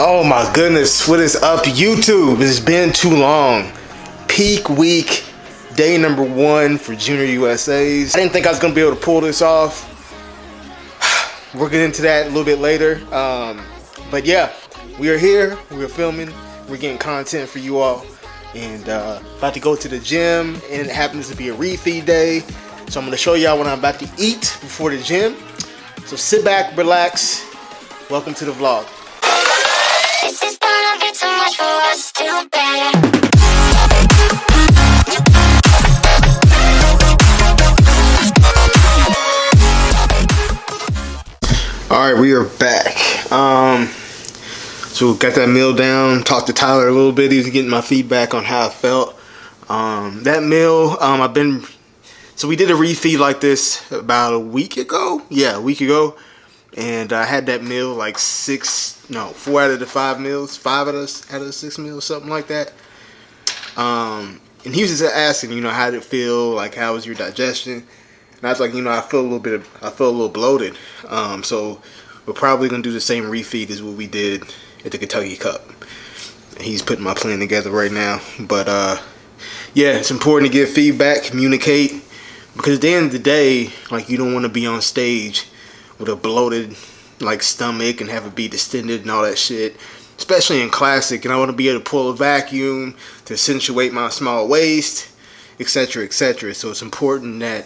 Oh my goodness, what is up YouTube? It's been too long. Peak week, day number 1 for Junior USAs. I didn't think I was gonna be able to pull this off. We'll get into that a little bit later. But yeah, we are here, we're filming, we're getting content for you all. And about to go to the gym, and it happens to be a refeed day. So I'm gonna show y'all what I'm about to eat before the gym. So sit back, relax. Welcome to the vlog. This is gonna be too much for us to bear. All right, we are back. So got that meal down. Talked to Tyler a little bit. He was getting my feedback on how I felt. That meal, so we did a refeed like this about a week ago. Yeah, a week ago. And I had that meal like 4 out of the 5 meals, 5 out of the 6 meals, something like that. And he was just asking, how did it feel? Like, how was your digestion? And I was like, I feel a little bloated. So we're probably gonna do the same refeed as what we did at the Kentucky Cup. And he's putting my plan together right now. But yeah, it's important to give feedback, communicate, because at the end of the day, like, you don't want to be on stage with a bloated stomach and have it be distended and all that shit, especially in classic. And I want to be able to pull a vacuum to accentuate my small waist, etc., etc. So it's important that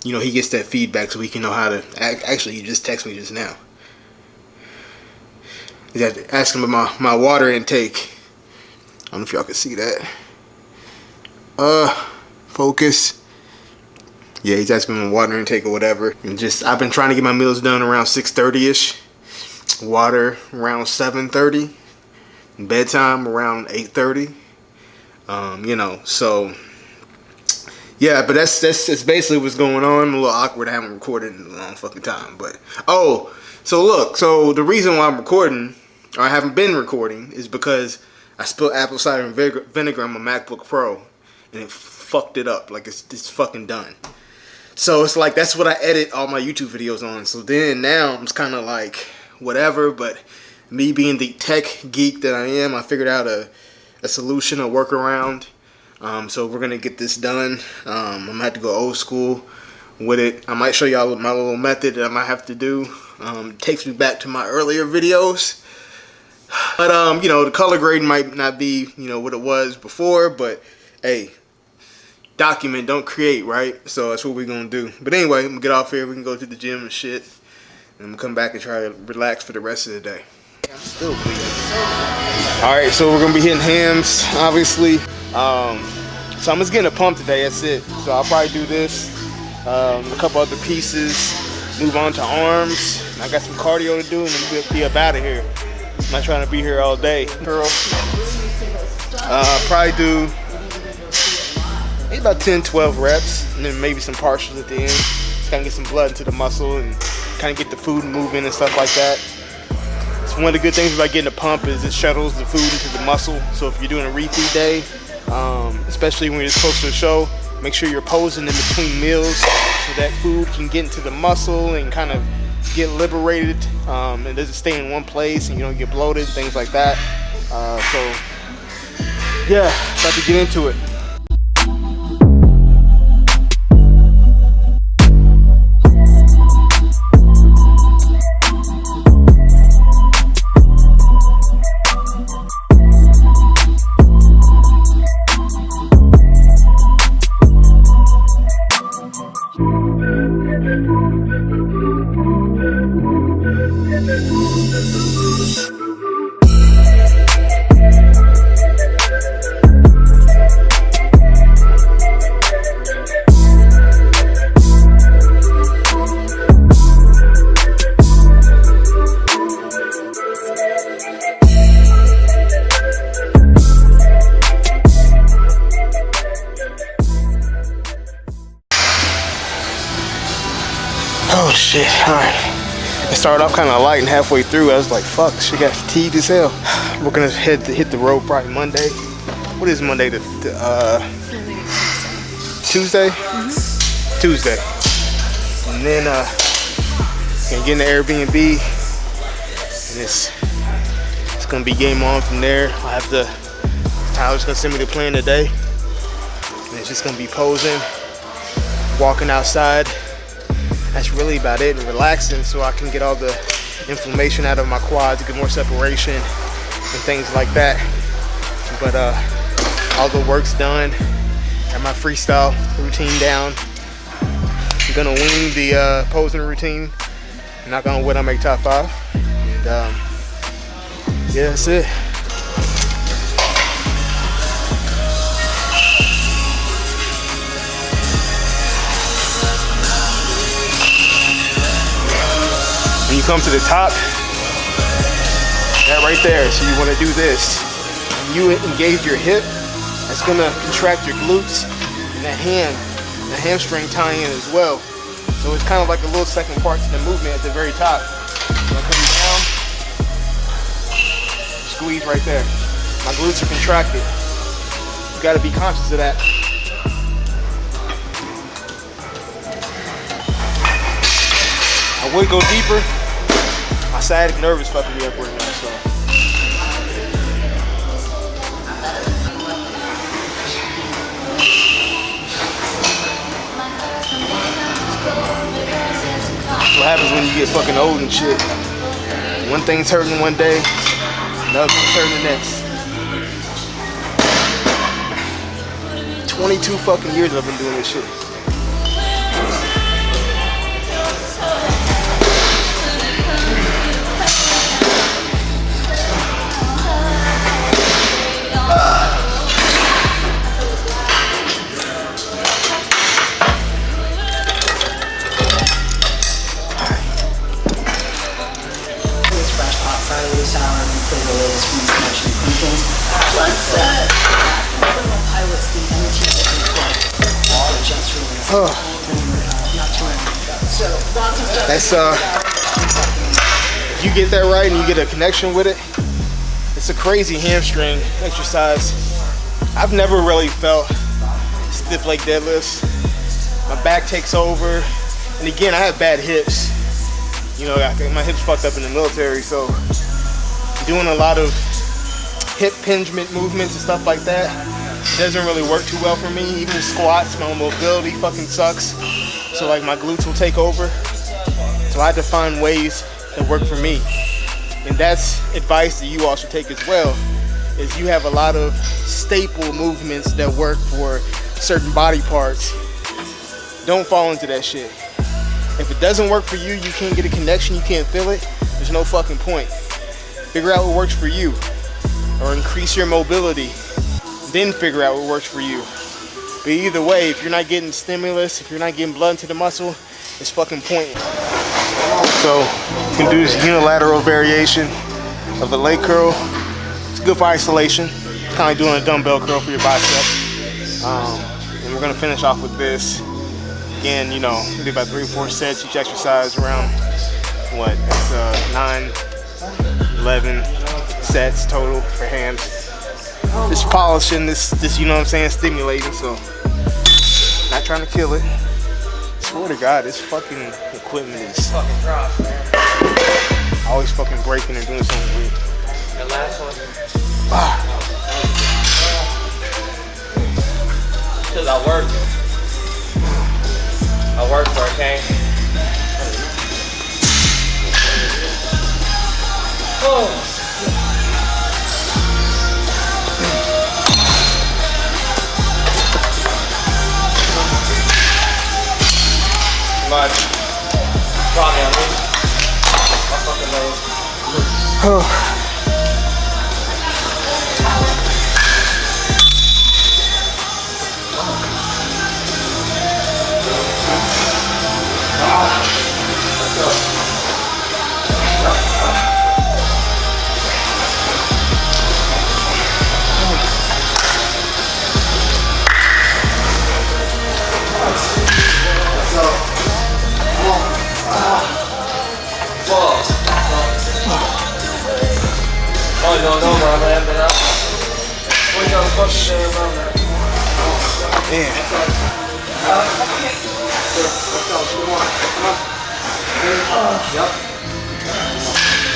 he gets that feedback so he can know how to actually. He just texted me just now. He had to ask him about my water intake. I don't know if y'all can see that. Focus. Yeah, he's asking me my water intake or whatever. And I've been trying to get my meals done around 6:30ish. Water around 7:30. Bedtime around 8:30. So yeah, but that's basically what's going on. I'm a little awkward. I haven't recorded in a long fucking time. But so the reason why I'm recording, or I haven't been recording, is because I spilled apple cider and vinegar on my MacBook Pro, and it fucked it up. Like, it's fucking done. So it's like, that's what I edit all my YouTube videos on. So then now I'm just kind of like, whatever. But me being the tech geek that I am, I figured out a solution, a workaround. So we're gonna get this done. I'm gonna have to go old school with it. I might show y'all my little method that I might have to do. It takes me back to my earlier videos. But the color grading might not be what it was before. But hey, document, don't create, right? So that's what we're gonna do. But anyway, I'm gonna get off here. We can go to the gym and shit, and I'm gonna come back and try to relax for the rest of the day. I'm still bleeding. All right, so we're gonna be hitting hams, obviously. So I'm just getting a pump today. That's it. So I'll probably do this, a couple other pieces, move on to arms. I got some cardio to do, and then we'll be up out of here. I'm not trying to be here all day. Probably do maybe about 10-12 reps, and then maybe some partials at the end. Just kind of get some blood into the muscle and kind of get the food moving and stuff like that. So one of the good things about getting a pump is it shuttles the food into the muscle. So if you're doing a refeed day, especially when you're close to the show, make sure you're posing in between meals so that food can get into the muscle and kind of get liberated, and doesn't stay in one place and you don't get bloated, things like that. So yeah, about to get into it. Oh shit, alright. It started off kind of light, and halfway through I was like, fuck, she got fatigued as hell. We're gonna hit the road probably Monday. What is Monday? Tuesday? Mm-hmm. Tuesday. And then gonna get in the Airbnb. And it's It's gonna be game on from there. Tyler's gonna send me the plan today. And it's just gonna be posing, walking outside. That's really about it, and relaxing so I can get all the inflammation out of my quads, get more separation and things like that. But all the work's done. Got my freestyle routine down. I'm gonna wing the posing routine. Knock on wood, I make top 5. And yeah, that's it. When you come to the top, that right there, so you want to do this. When you engage your hip, that's gonna contract your glutes and the hamstring tie in as well. So it's kind of like a little second part to the movement at the very top. When I come down, squeeze right there. My glutes are contracted. You gotta be conscious of that. I would go deeper. My sciatic nerve is fucking me up right now, so. What happens when you get fucking old and shit? One thing's hurting one day, another thing's hurting the next. 22 fucking years I've been doing this shit. That's if you get that right and you get a connection with it, it's a crazy hamstring exercise. I've never really felt stiff leg deadlifts. My back takes over, and again, I have bad hips. You know, my hips fucked up in the military, so doing a lot of hip impingement movements and stuff like that doesn't really work too well for me. Even squats, my mobility fucking sucks. So like my glutes will take over. So I had to find ways that work for me. And that's advice that you all should take as well, is you have a lot of staple movements that work for certain body parts. Don't fall into that shit. If it doesn't work for you, you can't get a connection, you can't feel it, there's no fucking point. Figure out what works for you, or increase your mobility, then figure out what works for you. But either way, if you're not getting stimulus, if you're not getting blood into the muscle, it's fucking pointless. So you can do this unilateral variation of a leg curl. It's good for isolation. It's kind of like doing a dumbbell curl for your bicep. And we're gonna finish off with this. Again, you know, we do about 3 or 4 sets. Each exercise around what? It's 9, 11 sets total for hands. Just polishing this, you know what I'm saying, stimulating. So, not trying to kill it. Swear to God, this fucking equipment is always fucking breaking and doing something weird. The last one. Cause I worked for it, okay? Oh. Much. Probably on me. My fucking leg.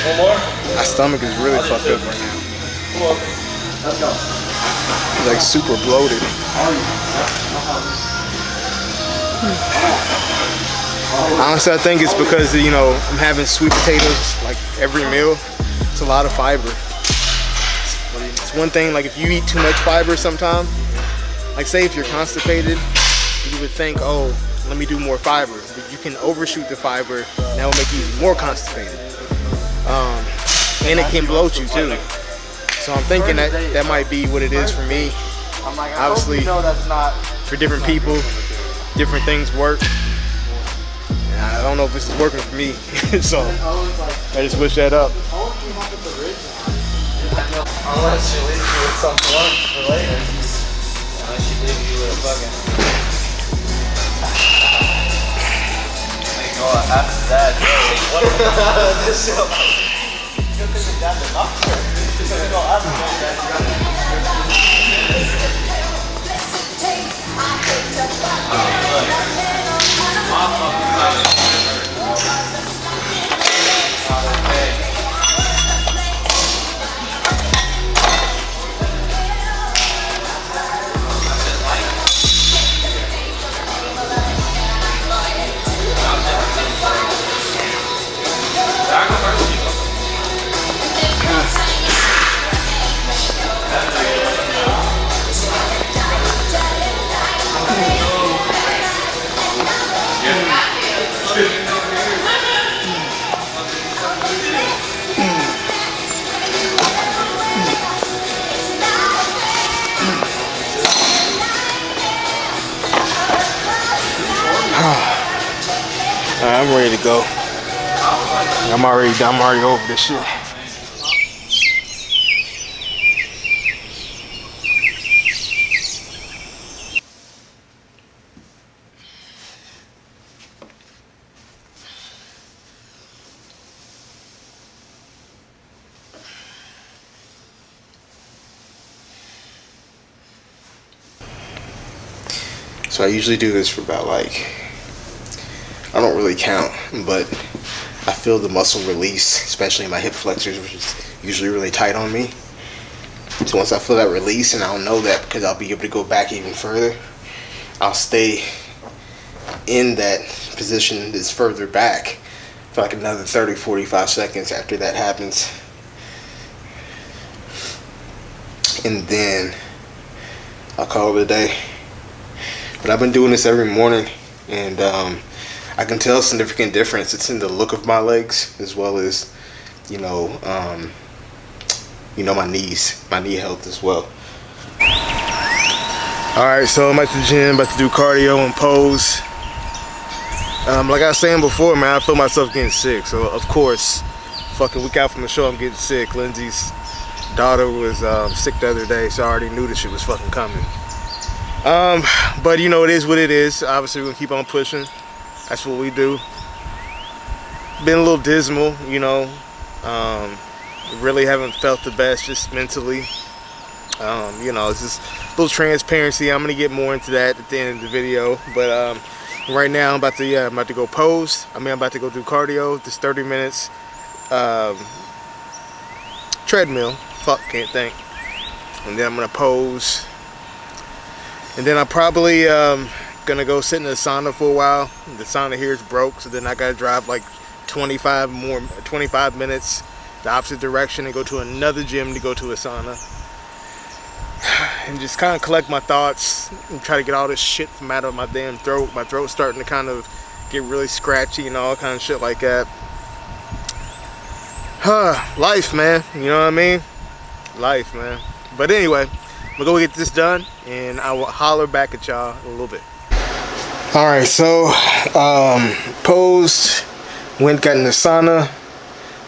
One more? My stomach is really fucked up right now. Cool. Let's go. It's like super bloated. Honestly, I think it's because, you know, I'm having sweet potatoes like every meal. It's a lot of fiber. It's one thing, like if you eat too much fiber sometimes, like say if you're constipated, you would think, oh, let me do more fiber. But you can overshoot the fiber, and that will make you even more constipated. And it can bloat you too. So I'm thinking that that might be what it is for me. Obviously, for different people, different things work. And I don't know if this is working for me, so I just switch that up. Unless she leaves you with some lunch for later. Unless she leaves you with a fucking. Like, oh, after that, what? This show. Because it's got the doctor. Go after that. I'm ready to go. I'm already over this shit. So I usually do this for about like, I don't really count, but I feel the muscle release, especially in my hip flexors, which is usually really tight on me. So once I feel that release, and I'll know that because I'll be able to go back even further, I'll stay in that position that's further back for like another 30-45 seconds after that happens. And then I'll call it a day. But I've been doing this every morning, and I can tell a significant difference. It's in the look of my legs, as well as, you know, my knees, my knee health as well. All right, so I'm at the gym, about to do cardio and pose. Like I was saying before, man, I feel myself getting sick. So of course, fucking week out from the show, I'm getting sick. Lindsay's daughter was sick the other day, so I already knew this shit was fucking coming. But you know, it is what it is. Obviously, we're gonna keep on pushing. That's what we do. Been a little dismal, you know. Really haven't felt the best, just mentally. You know, it's just a little transparency. I'm gonna get more into that at the end of the video. But right now, I'm about to go pose. I'm about to go do cardio. This 30 minutes treadmill. Fuck, can't think. And then I'm gonna pose. And then I'm probably gonna go sit in the sauna for a while. The sauna here is broke, so then I gotta drive like 25 minutes the opposite direction and go to another gym to go to a sauna. And just kind of collect my thoughts and try to get all this shit from out of my damn throat. My throat's starting to kind of get really scratchy and all kind of shit like that. Life, man. You know what I mean? Life, man. But anyway, I'm gonna go get this done, and I will holler back at y'all in a little bit. All right, so posed, got in the sauna.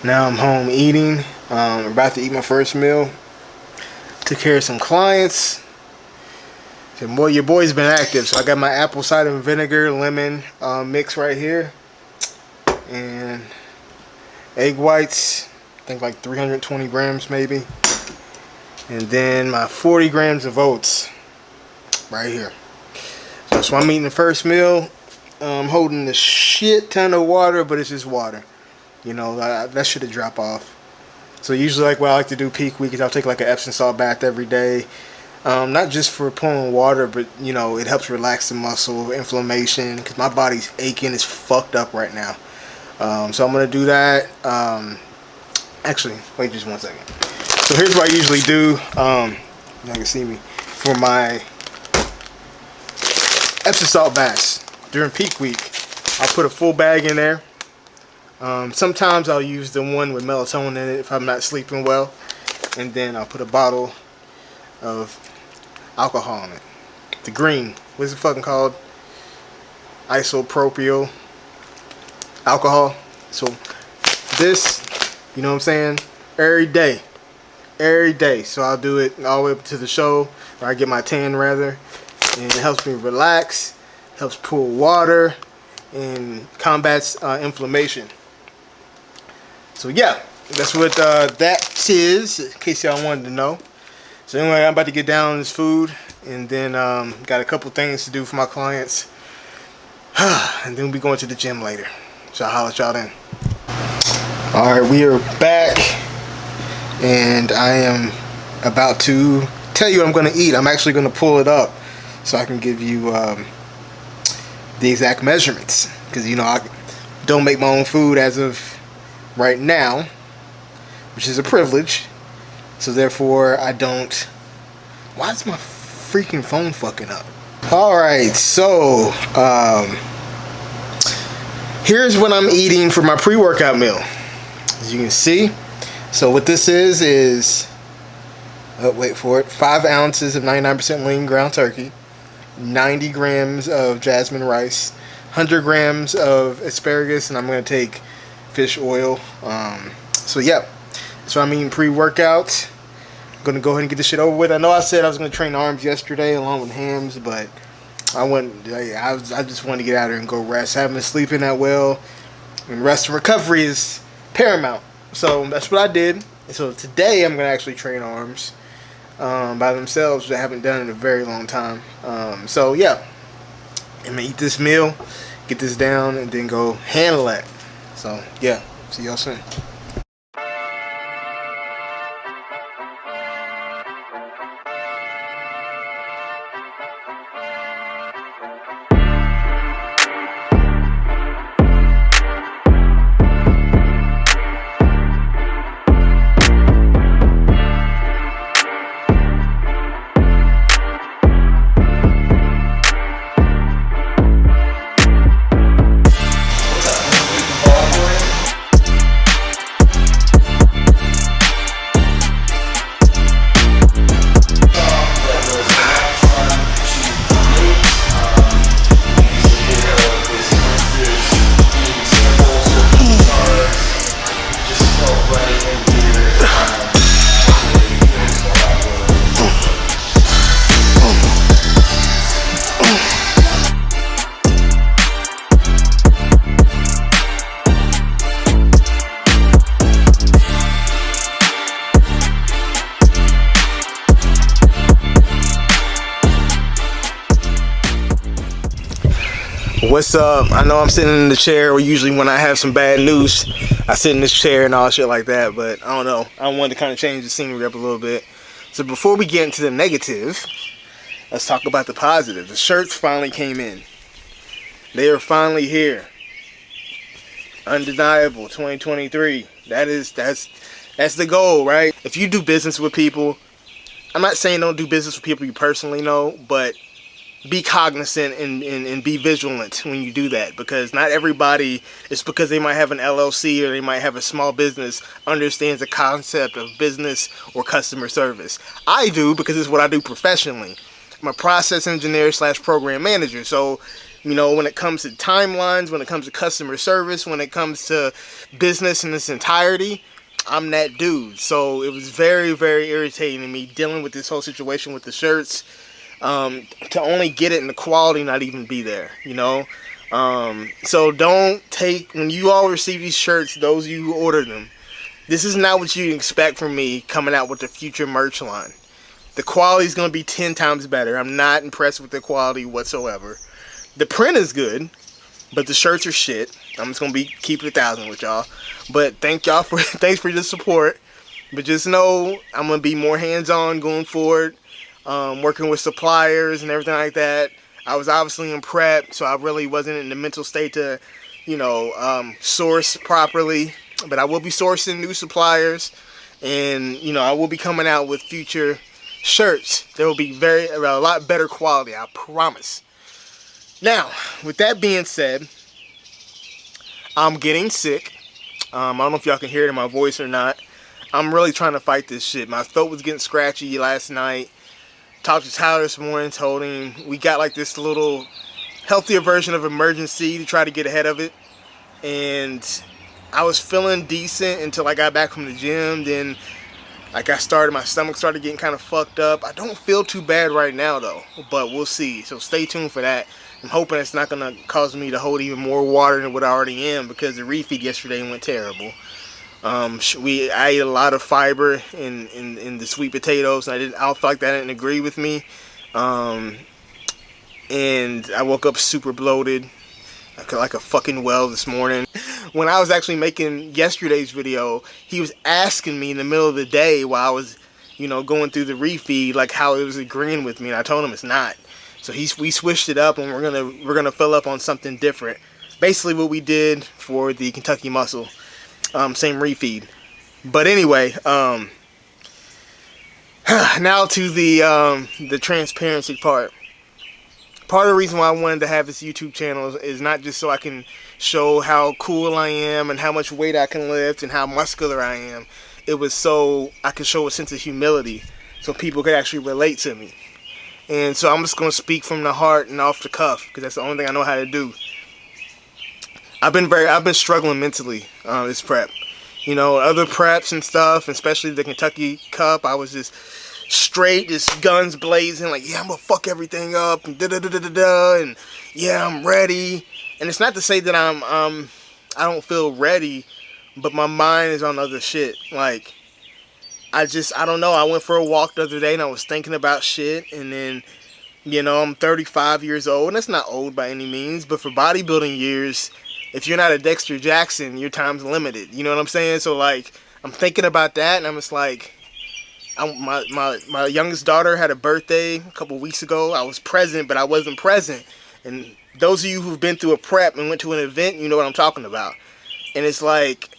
Now I'm home eating. I'm about to eat my first meal. Took care of some clients. And boy, your boy's been active. So I got my apple cider vinegar lemon mix right here, and egg whites. I think like 320 grams maybe. And then my 40 grams of oats right here. So that's why I'm eating the first meal. I'm holding a shit ton of water, but it's just water. You know, that should drop off. So usually, like, what I like to do peak week is I'll take like an Epsom salt bath every day. Not just for pulling water, but you know, it helps relax the muscle inflammation because my body's aching. It's fucked up right now. So I'm gonna do that. Actually, wait just 1 second. So here's what I usually do. You can see me for my Epsom salt baths during peak week. I'll put a full bag in there. Sometimes I'll use the one with melatonin in it if I'm not sleeping well, and then I'll put a bottle of alcohol in it. The green, what's it fucking called? Isopropyl alcohol. So this, you know what I'm saying? Every day. So I'll do it all the way up to the show, or I get my tan rather, and it helps me relax, helps pull water, and combats inflammation. So yeah, that's what that is, in case y'all wanted to know. So anyway, I'm about to get down on this food, and then got a couple things to do for my clients, and then we'll be going to the gym later. So I'll holler at y'all then. Alright, we are back, and I am about to tell you what I'm going to eat. I'm actually going to pull it up so I can give you the exact measurements, because you know I don't make my own food as of right now, which is a privilege. So therefore I don't. Why is my freaking phone fucking up? Alright, so here's what I'm eating for my pre-workout meal. As you can see, so what this is wait for it, 5 ounces of 99% lean ground turkey, 90 grams of jasmine rice, 100 grams of asparagus, and I'm going to take fish oil. So yeah, so I'm eating pre-workout. I'm going to go ahead and get this shit over with. I know I said I was going to train arms yesterday along with hams, but I just wanted to get out there and go rest. I haven't been sleeping that well, and rest and recovery is paramount. So that's what I did. And so today I'm going to actually train arms by themselves, which I haven't done in a very long time. So yeah, I'm going to eat this meal, get this down, and then go handle that. So yeah, see y'all soon. What's up? I know I'm sitting in the chair, or usually when I have some bad news, I sit in this chair and all shit like that, but I don't know. I wanted to kind of change the scenery up a little bit. So before we get into the negative, let's talk about the positive. The shirts finally came in. They are finally here. Undeniable 2023. That's the goal, right? If you do business with people, I'm not saying don't do business with people you personally know, but be cognizant and be vigilant when you do that, because not everybody, it's because they might have an LLC or they might have a small business, understands the concept of business or customer service. I do, because it's what I do professionally. I'm a process engineer / program manager. So, you know, when it comes to timelines, when it comes to customer service, when it comes to business in its entirety, I'm that dude. So it was very, very irritating to me dealing with this whole situation with the shirts. To only get it and the quality not even be there, you know. So don't take, when you all receive these shirts, those of you who order them, this is not what you expect from me coming out with the future merch line. The quality is going to be 10 times better. I'm not impressed with the quality whatsoever. The print is good, but the shirts are shit. I'm just gonna be keep it 1,000 with y'all. But thanks for the support. But just know I'm gonna be more hands-on going forward, working with suppliers and everything like that. I was obviously in prep, so I really wasn't in the mental state to, source properly. But I will be sourcing new suppliers, and I will be coming out with future shirts. They will be a lot better quality, I promise. Now, with that being said, I'm getting sick. I don't know if y'all can hear it in my voice or not. I'm really trying to fight this shit. My throat was getting scratchy last night. Talked to Tyler this morning, told him we got like this little healthier version of emergency to try to get ahead of it. And I was feeling decent until I got back from the gym. Then my stomach started getting kind of fucked up. I don't feel too bad right now though, but we'll see. So stay tuned for that. I'm hoping it's not going to cause me to hold even more water than what I already am, because the refeed yesterday went terrible. I ate a lot of fiber in the sweet potatoes. I felt like that didn't agree with me. And I woke up super bloated, like a fucking well this morning. When I was actually making yesterday's video, he was asking me in the middle of the day while I was, going through the refeed, like how it was agreeing with me, and I told him it's not. So we switched it up, and we're gonna fill up on something different. Basically, what we did for the Kentucky Muscle, same refeed. But anyway, now to the transparency part. Part of the reason why I wanted to have this YouTube channel is not just so I can show how cool I am and how much weight I can lift and how muscular I am. It was so I could show a sense of humility, so people could actually relate to me. And so I'm just going to speak from the heart and off the cuff, because that's the only thing I know how to do. I've been struggling mentally this prep. Other preps and stuff, especially the Kentucky Cup, I was just straight, just guns blazing, like, yeah, I'm going to fuck everything up, and da-da-da-da-da-da, and yeah, I'm ready. And it's not to say that I don't feel ready, but my mind is on other shit. Like, I don't know. I went for a walk the other day and I was thinking about shit, and then, I'm 35 years old, and that's not old by any means, but for bodybuilding years, if you're not a Dexter Jackson, your time's limited. You know what I'm saying? So, like, I'm thinking about that, and I'm just like, my youngest daughter had a birthday a couple weeks ago. I was present, but I wasn't present. And those of you who've been through a prep and went to an event, you know what I'm talking about. And it's like,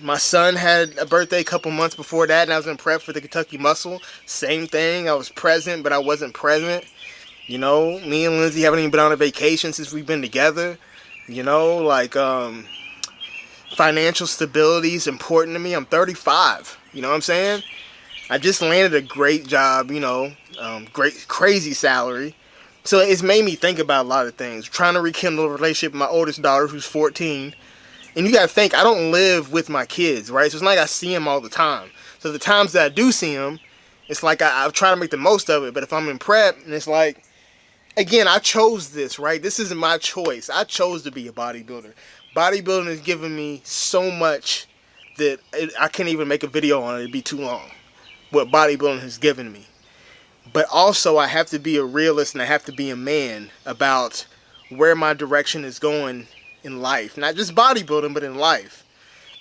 my son had a birthday a couple months before that, and I was in prep for the Kentucky Muscle. Same thing. I was present, but I wasn't present. Me and Lindsay haven't even been on a vacation since we've been together. Financial stability is important to me. I'm 35. You know what I'm saying? I just landed a great job, great, crazy salary. So it's made me think about a lot of things. Trying to rekindle a relationship with my oldest daughter, who's 14. And you gotta think, I don't live with my kids, right? So it's not like I see them all the time. So the times that I do see them, it's like I try to make the most of it. But if I'm in prep, and it's like, again, I chose this, right? This isn't my choice. I chose to be a bodybuilder. Bodybuilding has given me so much that I can't even make a video on it. It'd be too long. What bodybuilding has given me. But also, I have to be a realist, and I have to be a man about where my direction is going in life. Not just bodybuilding, but in life.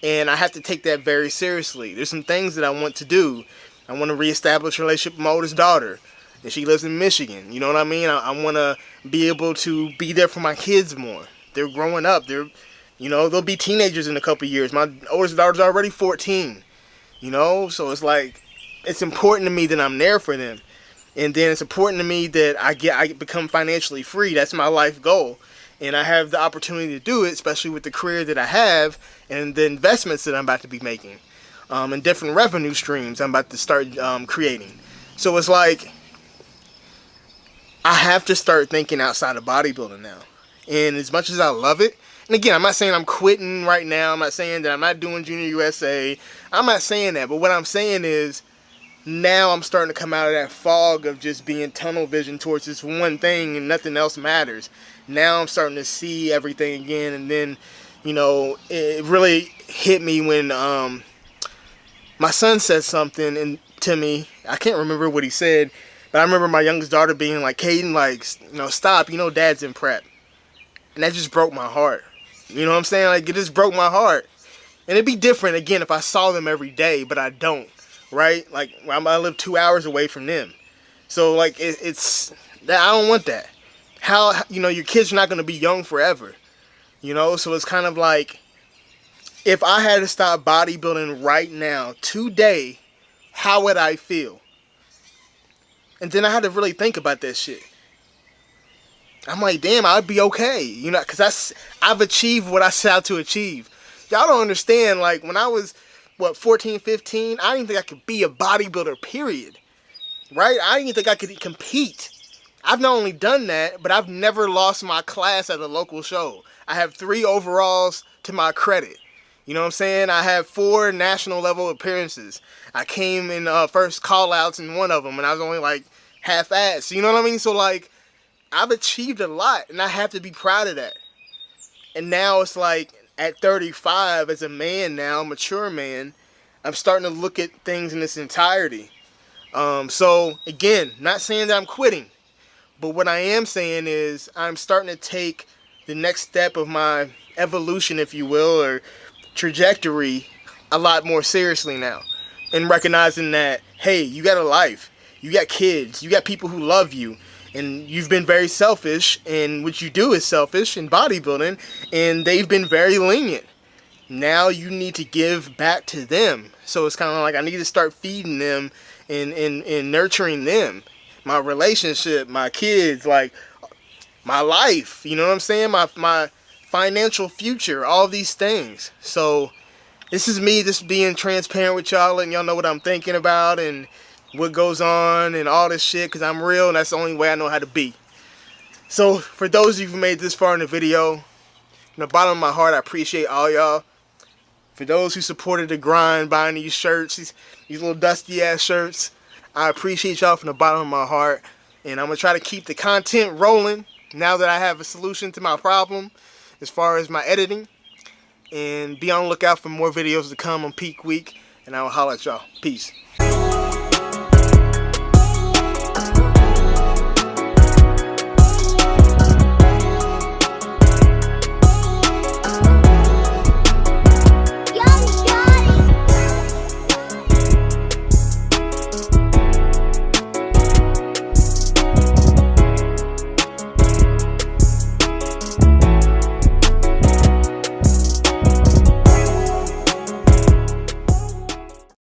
And I have to take that very seriously. There's some things that I want to do. I want to reestablish a relationship with my oldest daughter, and she lives in Michigan. You know what I mean? I want to be able to be there for my kids more. They're growing up. They'll be teenagers in a couple years. My oldest daughter's already 14. So it's like, it's important to me that I'm there for them. And then it's important to me that I become financially free. That's my life goal. And I have the opportunity to do it, especially with the career that I have and the investments that I'm about to be making, and different revenue streams I'm about to start creating. So it's like, I have to start thinking outside of bodybuilding now. And as much as I love it, and again, I'm not saying I'm quitting right now. I'm not saying that I'm not doing Junior USA. I'm not saying that. But what I'm saying is, now I'm starting to come out of that fog of just being tunnel vision towards this one thing and nothing else matters. Now I'm starting to see everything again. And then, it really hit me when my son said something to me. I can't remember what he said, but I remember my youngest daughter being like, Caden, stop, Dad's in prep. And that just broke my heart. You know what I'm saying? Like, it just broke my heart. And it'd be different, again, if I saw them every day, but I don't, right? Like, I live 2 hours away from them. So, like, it's, I don't want that. How, you know, your kids are not going to be young forever, you know? So it's kind of like, if I had to stop bodybuilding right now, today, how would I feel? And then I had to really think about that shit. I'm like, damn, I'd be okay, you know, because I've achieved what I set out to achieve. Y'all don't understand, like, when I was, 14, 15, I didn't think I could be a bodybuilder, period. Right? I didn't think I could compete. I've not only done that, but I've never lost my class at a local show. I have 3 overalls to my credit. You know what I'm saying? I have 4 national level appearances. I came in first call outs in one of them, and I was only like half-assed. You know what I mean? So, like, I've achieved a lot, and I have to be proud of that. And now it's like, at 35, as a man now, mature man, I'm starting to look at things in its entirety. So, again, not saying that I'm quitting, but what I am saying is I'm starting to take the next step of my evolution, if you will, or trajectory a lot more seriously now. And recognizing that, hey, you got a life, you got kids, you got people who love you, and you've been very selfish, and what you do is selfish in bodybuilding, and they've been very lenient. Now you need to give back to them. So it's kind of like I need to start feeding them and nurturing them. My relationship, my kids, like my life, you know what I'm saying? My financial future, all these things. So this is me just being transparent with y'all, letting y'all know what I'm thinking about and what goes on and all this shit, because I'm real and that's the only way I know how to be. So for those of you who made this far in the video, from the bottom of my heart, I appreciate all y'all. For those who supported the grind, buying these shirts, these little dusty ass shirts, I appreciate y'all from the bottom of my heart. And I'm going to try to keep the content rolling now that I have a solution to my problem as far as my editing. And be on the lookout for more videos to come on Peak Week. And I will holler at y'all. Peace.